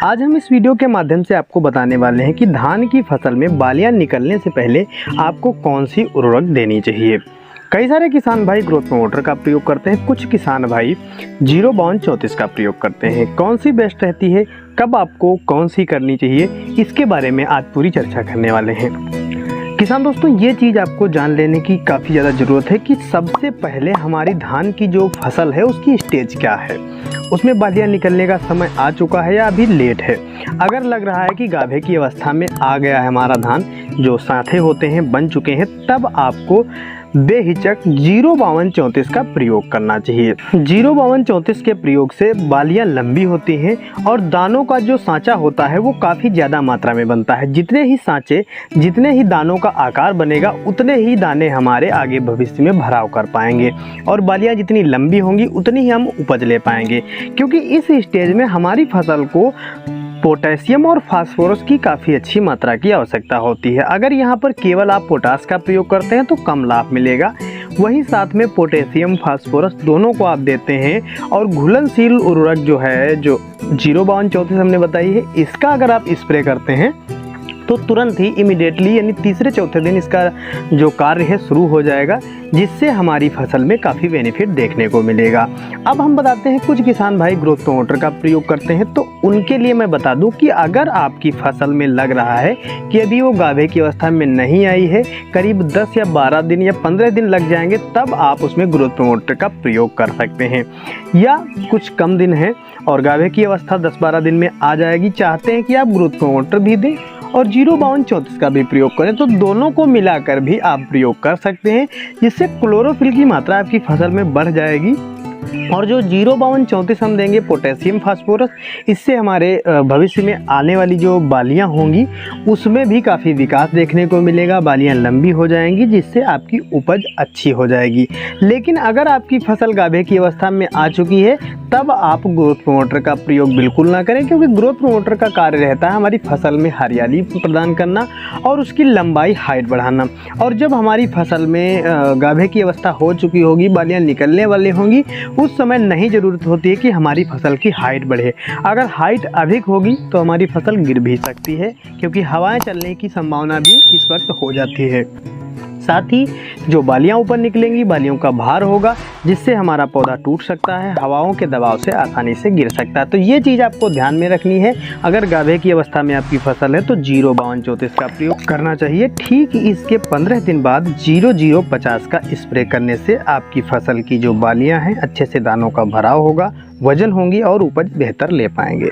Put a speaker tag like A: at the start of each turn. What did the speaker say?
A: आज हम इस वीडियो के माध्यम से आपको बताने वाले हैं कि धान की फसल में बालियां निकलने से पहले आपको कौन सी उर्वरक देनी चाहिए। कई सारे किसान भाई ग्रोथ प्रमोटर का प्रयोग करते हैं, कुछ किसान भाई 05234 का प्रयोग करते हैं। कौन सी बेस्ट रहती है, कब आपको कौन सी करनी चाहिए, इसके बारे में आज पूरी चर्चा करने वाले हैं। किसान दोस्तों, ये चीज़ आपको जान लेने की काफ़ी ज़्यादा ज़रूरत है कि सबसे पहले हमारी धान की जो फसल है उसकी स्टेज क्या है, उसमें बालियां निकलने का समय आ चुका है या अभी लेट है। अगर लग रहा है कि गाभे की अवस्था में आ गया है हमारा धान, जो साँठे होते हैं बन चुके हैं, तब आपको बेहिचक 05234 का प्रयोग करना चाहिए। 05234 के प्रयोग से बालियां लंबी होती हैं और दानों का जो सांचा होता है वो काफ़ी ज़्यादा मात्रा में बनता है। जितने ही सांचे, जितने ही दानों का आकार बनेगा, उतने ही दाने हमारे आगे भविष्य में भराव कर पाएंगे और बालियां जितनी लंबी होंगी उतनी ही हम उपज ले पाएंगे। क्योंकि इस स्टेज में हमारी फसल को पोटेशियम और फास्फोरस की काफ़ी अच्छी मात्रा की आवश्यकता होती है। अगर यहाँ पर केवल आप पोटास का प्रयोग करते हैं तो कम लाभ मिलेगा, वहीं साथ में पोटेशियम फास्फोरस दोनों को आप देते हैं और घुलनशील उर्वरक जो है, जो 05234 हमने बताई है, इसका अगर आप स्प्रे करते हैं तो तुरंत ही इमीडिएटली यानी तीसरे चौथे दिन इसका जो कार्य है शुरू हो जाएगा, जिससे हमारी फसल में काफ़ी बेनिफिट देखने को मिलेगा। अब हम बताते हैं कुछ किसान भाई ग्रोथ प्रमोटर का प्रयोग करते हैं, तो उनके लिए मैं बता दूं कि अगर आपकी फसल में लग रहा है कि अभी वो गाभे की अवस्था में नहीं आई है, करीब 10 या 12 दिन या 15 दिन लग जाएंगे, तब आप उसमें ग्रोथ प्रमोटर का प्रयोग कर सकते हैं। या कुछ कम दिन है और गाभे की अवस्था 10-12 दिन में आ जाएगी, चाहते हैं कि आप ग्रोथ प्रमोटर भी दें और 05234 का भी प्रयोग करें, तो दोनों को मिलाकर भी आप प्रयोग कर सकते हैं, जिससे क्लोरोफिल की मात्रा आपकी फसल में बढ़ जाएगी। और जो 05234 हम देंगे पोटेशियम फास्फोरस, इससे हमारे भविष्य में आने वाली जो बालियां होंगी उसमें भी काफ़ी विकास देखने को मिलेगा, बालियां लंबी हो जाएंगी, जिससे आपकी उपज अच्छी हो जाएगी। लेकिन अगर आपकी फसल गाभे की अवस्था में आ चुकी है, तब आप ग्रोथ प्रमोटर का प्रयोग बिल्कुल ना करें, क्योंकि ग्रोथ प्रमोटर का कार्य रहता है हमारी फसल में हरियाली प्रदान करना और उसकी लंबाई, हाइट बढ़ाना। और जब हमारी फसल में गाभे की अवस्था हो चुकी होगी, बालियां निकलने वाली होंगी, उस समय नहीं ज़रूरत होती है कि हमारी फसल की हाइट बढ़े। अगर हाइट अधिक होगी तो हमारी फसल गिर भी सकती है, क्योंकि हवाएं चलने की संभावना भी इस वक्त हो जाती है। साथ ही जो बालियां ऊपर निकलेंगी, बालियों का भार होगा, जिससे हमारा पौधा टूट सकता है, हवाओं के दबाव से आसानी से गिर सकता है। तो ये चीज़ आपको ध्यान में रखनी है। अगर गाभे की अवस्था में आपकी फसल है तो 05234 का प्रयोग करना चाहिए। ठीक इसके 15 दिन बाद 0050 का स्प्रे करने से आपकी फसल की जो बालियाँ हैं अच्छे से दानों का भराव होगा, वजन होंगी और उपज बेहतर ले पाएंगे।